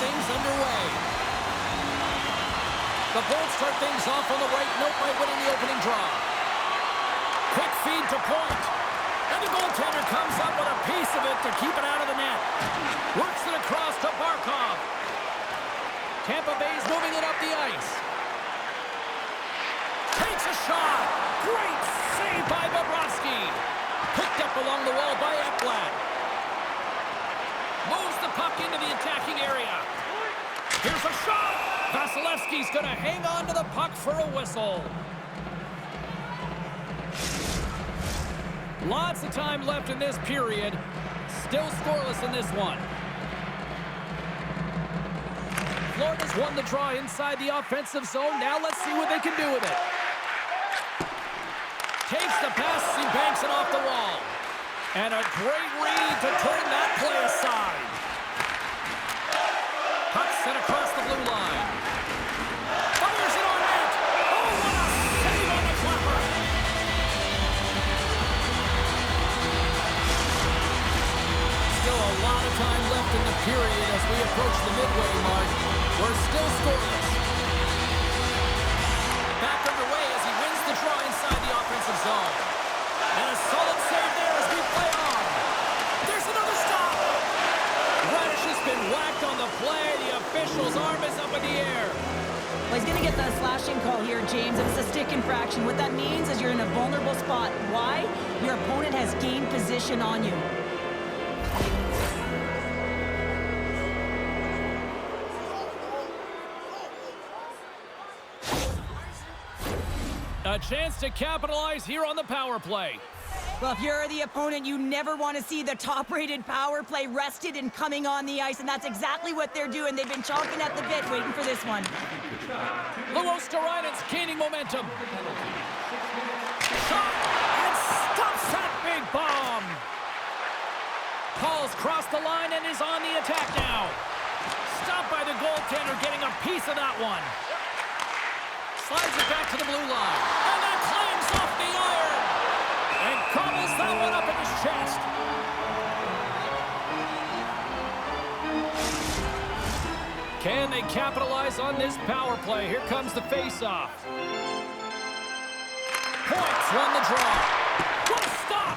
things underway. The Bolts start things off on the right note by winning the opening draw. Quick feed to point. And the goaltender comes up with a piece of it to keep it out of the net. Works it across to Barkov. Tampa Bay's moving it up the ice. Takes a shot. Great save by Bobrovsky. Picked up along the wall by Ekblad. Moves the puck into the attacking area. Here's a shot. Vasilevsky's going to hang on to the puck for a whistle. Lots of time left in this period. Still scoreless in this one. Florida's won the draw inside the offensive zone. Now let's see what they can do with it. Takes the pass as he banks it off the wall. And a great read to turn that play aside. Puck sent across the blue line. Fires it on net. Oh, what a save on the flapper. Still a lot of time left in the period as we approach the midway mark. We're still scoreless. Back underway as he wins the draw inside the offensive zone. And a solid save there as we play on. There's another stop. Radish has been whacked on the play. The official's arm is up in the air. Well, he's going to get the slashing call here, James. It's a stick infraction. What that means is you're in a vulnerable spot. Why? Your opponent has gained position on you. A chance to capitalize here on the power play. Well, if you're the opponent, you never want to see the top-rated power play rested and coming on the ice, and that's exactly what they're doing. They've been chomping at the bit waiting for this one. Luosterainen's gaining momentum. Shot and stops that big bomb. Paul's crossed the line and is on the attack now. Stopped by the goaltender, getting a piece of that one. Slides it back to the blue line. And then climbs off the iron. And cobbles that one up in his chest. Can they capitalize on this power play? Here comes the face-off. Points won the draw. What a stop!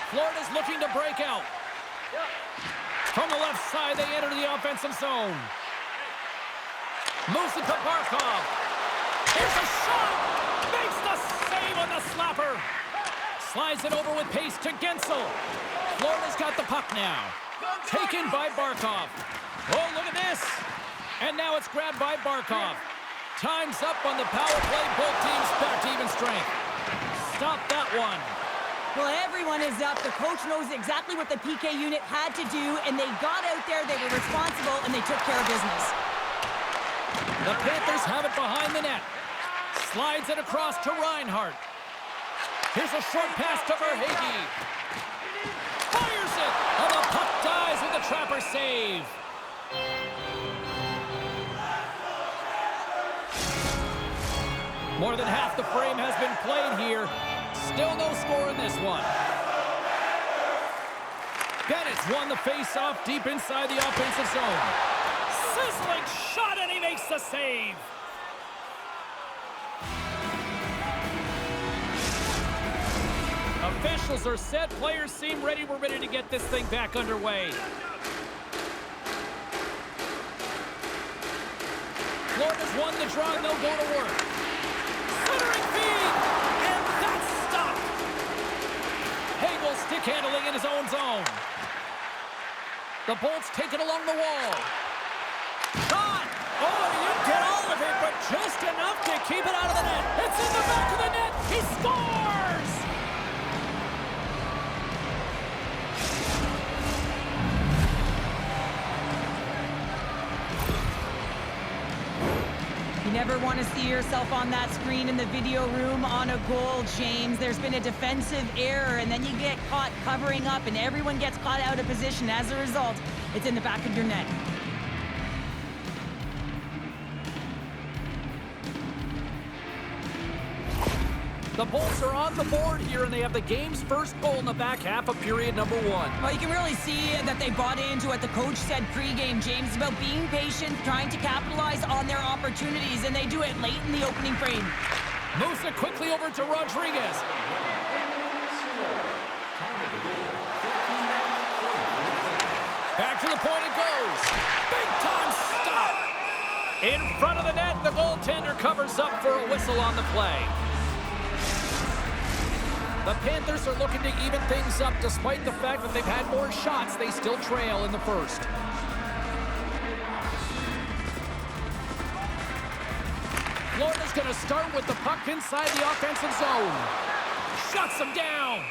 Florida's looking to break out. From the left side, they enter the offensive zone. Moves it to Barkov. Here's a shot! Makes the save on the slapper. Slides it over with pace to Gensel. Florida's got the puck now. Taken by Barkov. Oh, look at this. And now it's grabbed by Barkov. Time's up on the power play. Both teams back to even strength. Stop that one. Well, everyone is up. The coach knows exactly what the PK unit had to do, and they got out there, they were responsible, and they took care of business. The Panthers have it behind the net. Slides it across to Reinhart. Here's a short pass to Verhaeghe. Fires it, and the puck dies with the trapper save. More than half the frame has been played here. Still no score in this one. Bennett's won the face-off deep inside the offensive zone. Sizzling shot, and he makes the save. Officials are set. Players seem ready. We're ready to get this thing back underway. Florida's won the draw, and they'll go to work. Centering feed, and that's stopped. Hagel stick handling in his own zone. The Bolts take it along the wall. Shot! Oh, he didn't get all of it, but just enough to keep it out of the net. It's in the back of the net. He scores! You never want to see yourself on that screen in the video room on a goal, James. There's been a defensive error, and then you get caught covering up, and everyone gets caught out of position. As a result, it's in the back of your net. The Bolts are on the board here, and they have the game's first goal in the back half of period number 1. Well, you can really see that they bought into what the coach said pregame, James, about being patient, trying to capitalize on their opportunities, and they do it late in the opening frame. Moves it quickly over to Rodriguez. Back to the point it goes. Big time stop. In front of the net, the goaltender covers up for a whistle on the play. The Panthers are looking to even things up. Despite the fact that they've had more shots, they still trail in the first. Florida's going to start with the puck inside the offensive zone. Shuts them down.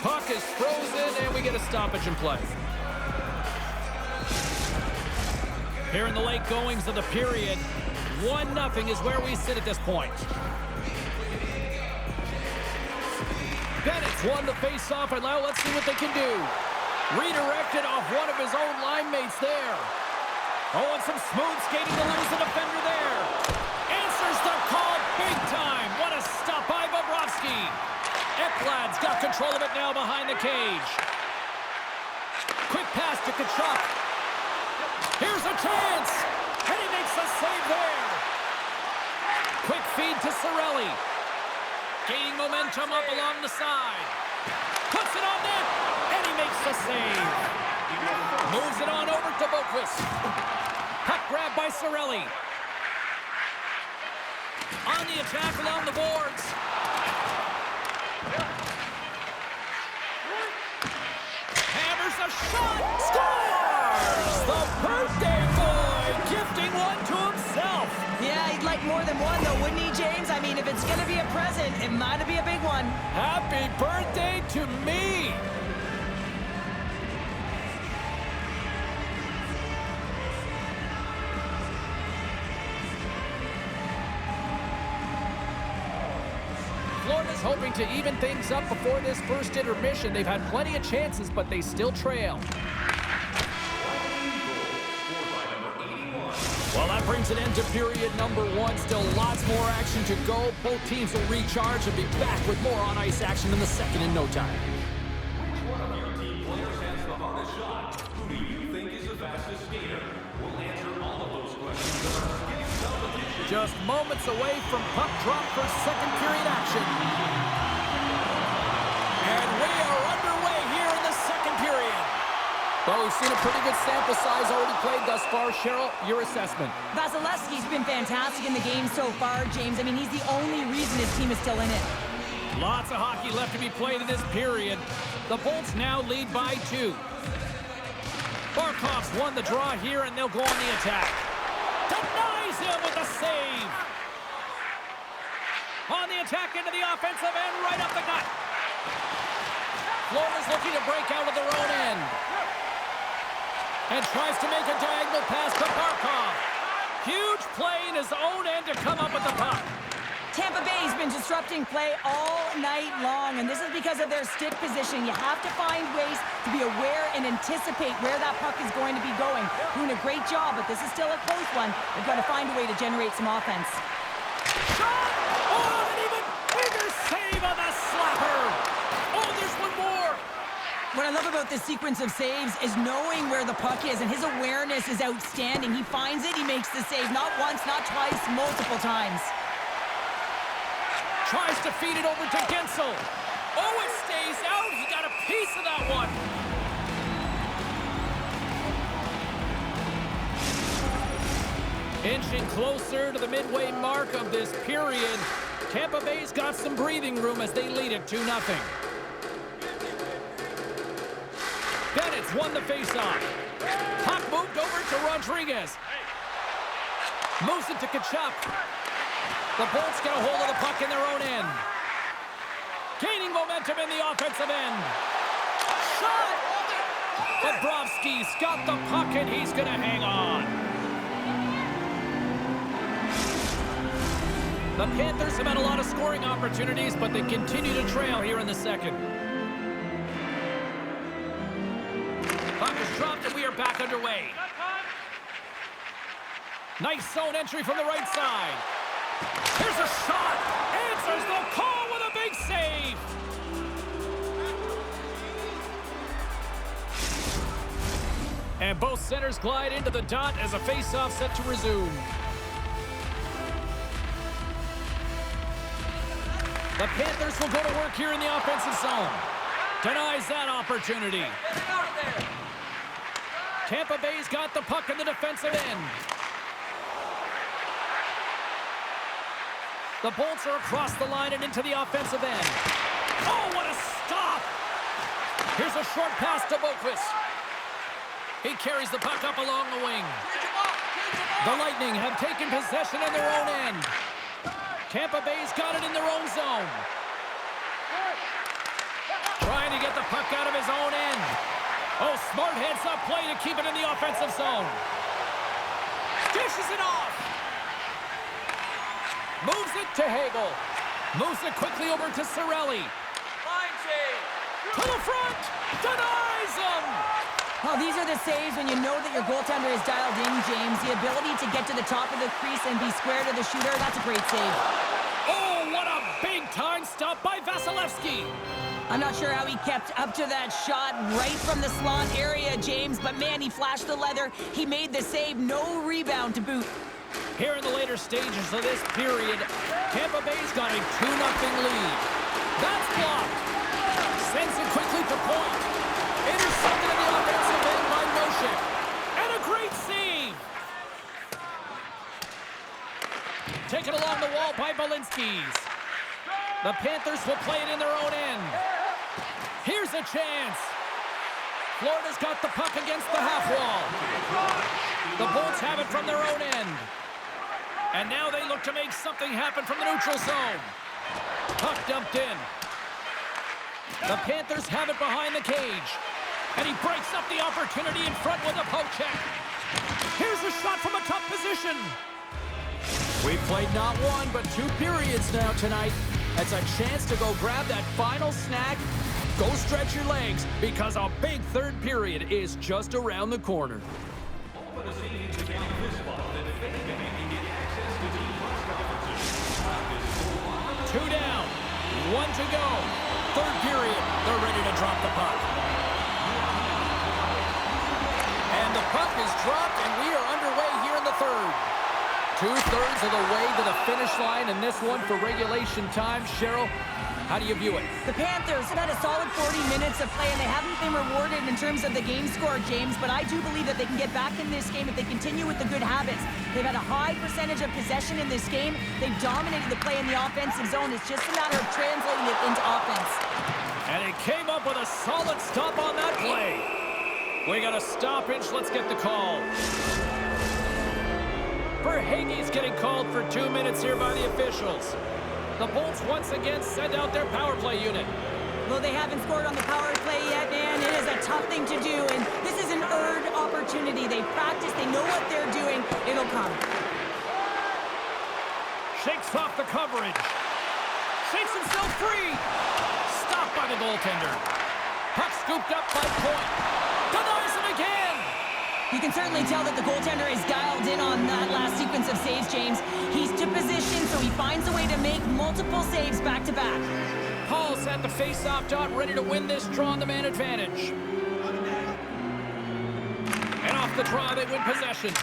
Puck is frozen, and we get a stoppage in play. Here in the late goings of the period, 1-0 is where we sit at this point. Bennett's won the face-off, and now let's see what they can do. Redirected off one of his own line mates there. Oh, and some smooth skating to lose the defender there. Answers the call big time. What a stop by Bobrovsky. Ekblad's got control of it now behind the cage. Quick pass to Kachuk. Here's a chance. And he makes a save there. Quick feed to Cirelli. Gaining momentum up along the side. Puts it on net, and he makes the save. Moves it on over to Boquist. Puck grab by Cirelli. On the attack along the boards. Hammers a shot. Scores! The birthday boy gifting one to himself. Yeah, he'd like more than one, though, wouldn't he, James? I mean, if it's going to be a present, it might be a big one. Happy birthday to me! Florida's hoping to even things up before this first intermission. They've had plenty of chances, but they still trail. Well, that brings an end to period number 1. Still lots more action to go. Both teams will recharge and be back with more on-ice action in the second in no time. Which one of your team players has the hardest shot? Who do you think is the fastest skater? We'll answer all of those questions in our skating competition. Just moments away from puck drop for second period action. And we are underway here in the second period. Well, we've seen a pretty good sample size already played thus far. Cheryl, your assessment. Vasilevsky's been fantastic in the game so far, James. I mean, he's the only reason his team is still in it. Lots of hockey left to be played in this period. The Bolts now lead by 2. Barkov's won the draw here, and they'll go on the attack. Denies him with a save. On the attack into the offensive end, right up the gut. Florida's looking to break out of their own end. And tries to make a diagonal pass to Barkov. Huge play in his own end to come up with the puck. Tampa Bay's been disrupting play all night long, and this is because of their stick position. You have to find ways to be aware and anticipate where that puck is going to be going. Doing a great job, but this is still a close one. They've got to find a way to generate some offense. Shot! Oh, an even bigger save on the slapper! Oh, there's one more! What I love about this sequence of saves is knowing where the puck is, and his awareness is outstanding. He finds it, he makes the save, not once, not twice, multiple times. Tries to feed it over to Gensel. Oh, it stays out. He got a piece of that one. Inching closer to the midway mark of this period. Tampa Bay's got some breathing room as they lead it 2-0. Bennett's won the faceoff. Puck moved over to Rodriguez. Moves it to Kachuk. The Bolts get a hold of the puck in their own end. Gaining momentum in the offensive end. Shot! Bobrovsky's got the puck, and he's going to hang on. The Panthers have had a lot of scoring opportunities, but they continue to trail here in the second. Puck is dropped, and we are back underway. Nice zone entry from the right side. Here's a shot. Answers the call with a big And both centers glide into the dot as a face-off set to resume. The Panthers will go to work here in the offensive zone. Denies that opportunity. Tampa Bay's got the puck in the defensive end. The Bolts are across the line and into the offensive end. Oh, what a stop! Here's a short pass to Boquist. He carries the puck up along the wing. The Lightning have taken possession in their own end. Tampa Bay's got it in their own zone. Trying to get the puck out of his own end. Oh, smart heads-up play to keep it in the offensive zone. Dishes it off. Moves it to Hagel. Moves it quickly over to Cirelli. To the front. Denies him. Well, these are the saves when you know that your goaltender is dialed in, James. The ability to get to the top of the crease and be square to the shooter, that's a great save. Oh, what a big-time stop by Vasilevsky. I'm not sure how he kept up to that shot right from the slot area, James, but man, he flashed the leather. He made the save, no rebound to boot. Here in the later stages of this period, Tampa Bay's got a 2-0 lead. That's blocked. Sends it quickly to point. Intercepted in the offensive end by Noshik. And a great save. Taken along the wall by Balinskis. The Panthers will play it in their own end. Here's a chance. Florida's got the puck against the half wall. The Bolts have it from their own end. And now they look to make something happen from the neutral zone. Puck dumped in. The Panthers have it behind the cage. And he breaks up the opportunity in front with a poke check. Here's a shot from a tough position. We've played not one, but 2 periods now tonight. It's a chance to go grab that final snack. Go stretch your legs, because a big third period is just around the corner. 2 down, 1 to go. Third period, they're ready to drop the puck. And the puck is dropped, and we are underway here in the third. 2/3 of the way to the finish line in this one for regulation time. Cheryl, how do you view it? The Panthers have had a solid 40 minutes of play, and they haven't been rewarded in terms of the game score, James, but I do believe that they can get back in this game if they continue with the good habits. They've had a high percentage of possession in this game. They've dominated the play in the offensive zone. It's just a matter of translating it into offense. And he came up with a solid stop on that play. We got a stoppage. Let's get the call. Verhaeghe's getting called for 2 minutes here by the officials. The Bolts once again send out their power play unit. Though they haven't scored on the power play yet, man, it is a tough thing to do, and this is an earned opportunity. They practice, they know what they're doing. It'll come. Shakes off the coverage. Shakes himself free. Stopped by the goaltender. Puck scooped up by Point. Denies him again. You can certainly tell that the goaltender is dialed in on that last sequence of saves, James. He's to position, so he finds a way to make multiple saves back-to-back. Paul's at the face-off dot, ready to win this draw on the man advantage. And off the draw, they win possession.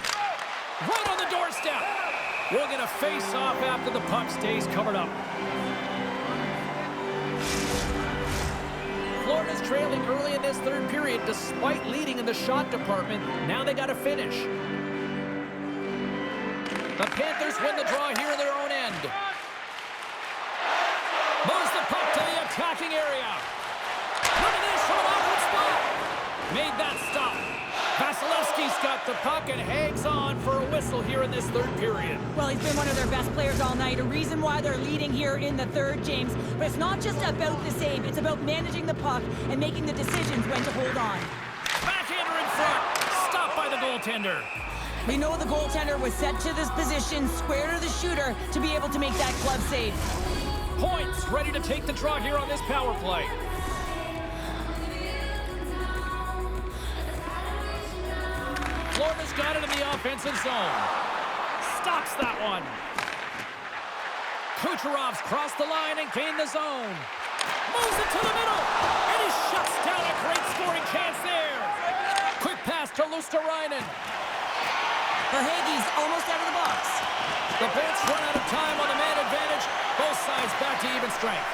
Right on the doorstep. We'll get a face-off after the puck stays covered up. Florida's trailing early in this third period despite leading in the shot department. Now they got to finish. The Panthers win the draw here in their own end. Moves the puck to the attacking area. Running this from an awkward spot. Made that stop. Vasilevsky's got the puck and hangs on for a whistle here in this third period. Well, he's been one of their best players all night. A reason why they're leading here in the third, James. But it's not just about the save. It's about managing the puck and making the decisions when to hold on. Backhander in front. Stopped by the goaltender. We know the goaltender was set to this position, square to the shooter, to be able to make that glove save. Points ready to take the draw here on this power play. Florida's got it in the offensive zone. Stops that one. Kucherov's crossed the line and gained the zone. Moves it to the middle. And he shuts down a great scoring chance there. Quick pass to goes to Reinen. Verhaeghe's almost out of the box. The Bolts run out of time on the man advantage. Both sides back to even strength.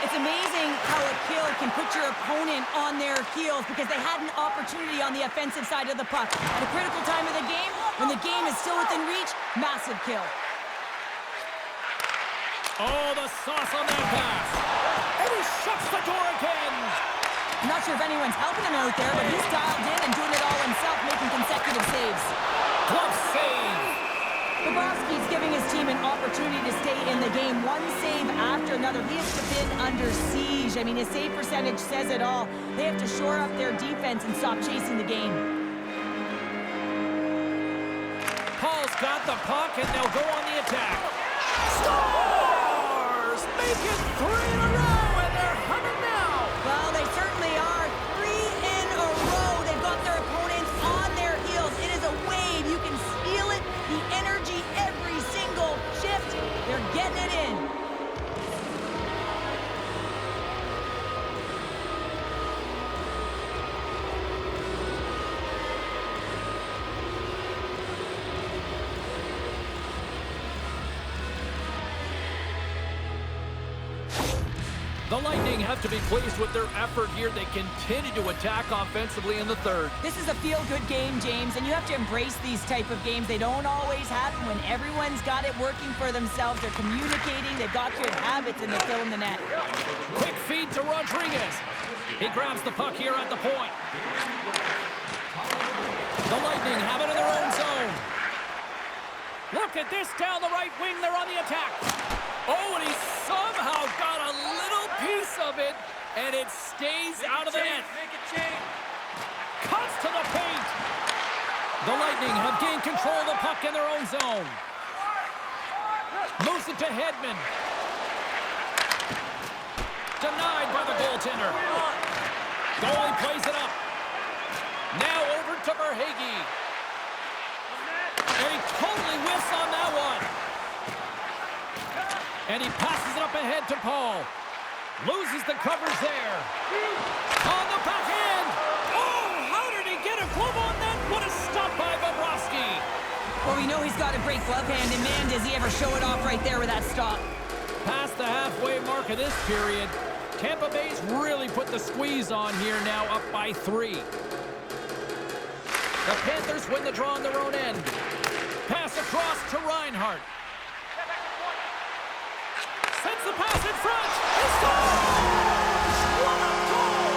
It's amazing how a kill can put your opponent on their heels because they had an opportunity on the offensive side of the puck. At a critical time of the game, when the game is still within reach, massive kill. Oh, the sauce on that pass. And he shuts the door again. I'm not sure if anyone's helping him out there, but he's dialed in and doing it all himself, making consecutive saves. Glove save. Bobrovsky's giving his team an opportunity to stay in the game, one save after another. He has been under siege. I mean, his save percentage says it all. They have to shore up their defense and stop chasing the game. Paul's got the puck, and they'll go on the attack. Stars! Make it 3 in a row, and they're humming now. Well, they certainly are. 3 in a row. They've got their opponents on their heels. It is a wave. You can feel it. The energy every single shift. They're getting it in. The Lightning have to be pleased with their effort here. They continue to attack offensively in the third. This is a feel-good game, James, and you have to embrace these type of games. They don't always happen when everyone's got it working for themselves. They're communicating, they've got good habits, and they're filling the net. Quick feed to Rodriguez. He grabs the puck here at the point. The Lightning have it in their own zone. Look at this down the right wing. They're on the attack. Oh, and he somehow got a little piece of it, and it stays out of the net. Cuts to the paint. The Lightning have gained control of the puck in their own zone. Moves it to Hedman. Denied by the goaltender. Goalie plays it up. Now over to Verhaeghe. And he totally whiffs on that one. And he passes it up ahead to Paul. Loses the coverage there. On the backhand. Oh, how did he get a glove on that? What a stop by Bobrovsky. Well, we know he's got a great glove hand, and man, does he ever show it off right there with that stop. Past the halfway mark of this period, Tampa Bay's really put the squeeze on here now, up by 3. The Panthers win the draw on their own end. Pass across to Reinhart. Sends the pass in front. He scores! What a goal!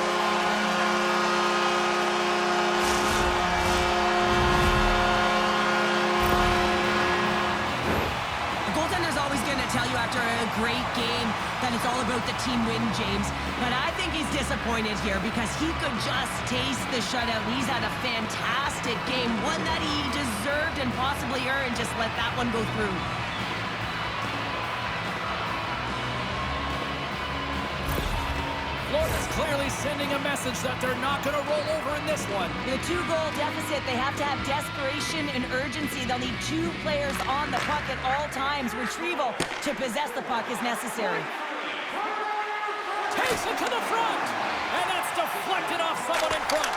The goaltender's always going to tell you after a great game that it's all about the team win, James. But I think he's disappointed here because he could just taste the shutout. He's had a fantastic game, one that he deserved and possibly earned. Just let that one go through. Florida's clearly sending a message that they're not going to roll over in this one. In a 2-goal deficit, they have to have desperation and urgency. They'll need 2 players on the puck at all times. Retrieval to possess the puck is necessary. Takes it to the front, and that's deflected off someone in front.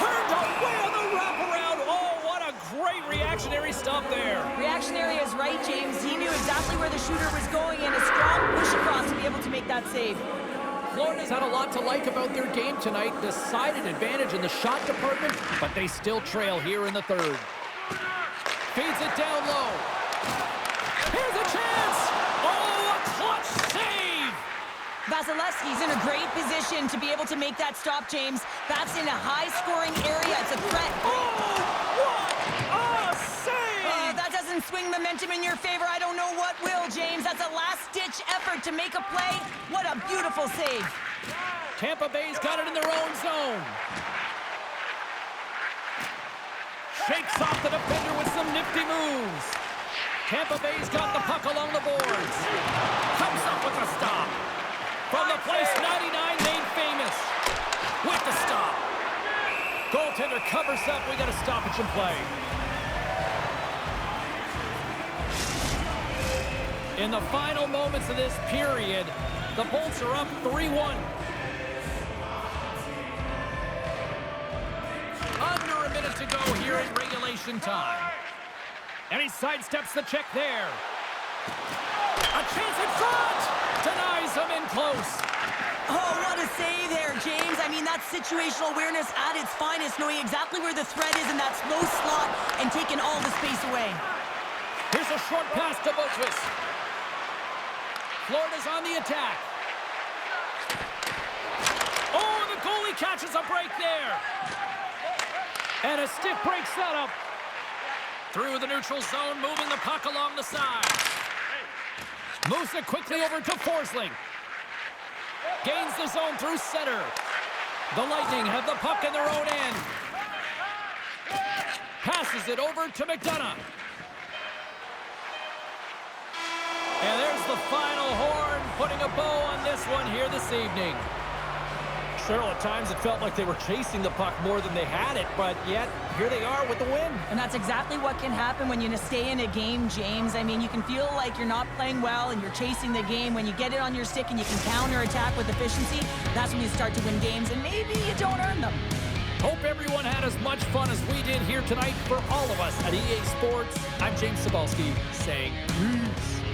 Turned away on the wraparound. Oh, what a great reactionary stop there. Reactionary is right, James. He knew exactly where the shooter was going and a strong push across to be able to make that save. Florida's had a lot to like about their game tonight. Decided advantage in the shot department, but they still trail here in the third. Feeds it down low. Here's a chance. Oh, a clutch save. Vasilevsky's in a great position to be able to make that stop, James. That's in a high-scoring area. It's a threat. Oh, what a save! That doesn't swing momentum in your favor. I don't know what will, James. That's a last-ditch effort to make a play. What a beautiful save. Tampa Bay's got it in their own zone. Shakes off the defender with some nifty moves. Tampa Bay's got the puck along the boards. Comes up with a stop. From the place 99 made famous. With the stop. Goaltender covers up. We got a stoppage in play. In the final moments of this period, the Bolts are up 3-1. Under a minute to to go here in regulation time. And he sidesteps the check there. A chance in front! Denies him in close. Oh, what a save there, James. I mean, that's situational awareness at its finest, knowing exactly where the threat is in that slow slot and taking all the space away. Here's a short pass to Bochus. Florida's on the attack. Oh, the goalie catches a break there. And a stick breaks that up. Through the neutral zone, moving the puck along the side. Moves it quickly over to Forsling. Gains the zone through center. The Lightning have the puck in their own end. Passes it over to McDonough. And there's the final horn, putting a bow on this one here this evening. Cheryl, at times it felt like they were chasing the puck more than they had it, but yet here they are with the win. And that's exactly what can happen when you stay in a game, James. I mean, you can feel like you're not playing well and you're chasing the game. When you get it on your stick and you can counter-attack with efficiency, that's when you start to win games, and maybe you don't earn them. Hope everyone had as much fun as we did here tonight. For all of us at EA Sports, I'm James Cebulski saying peace.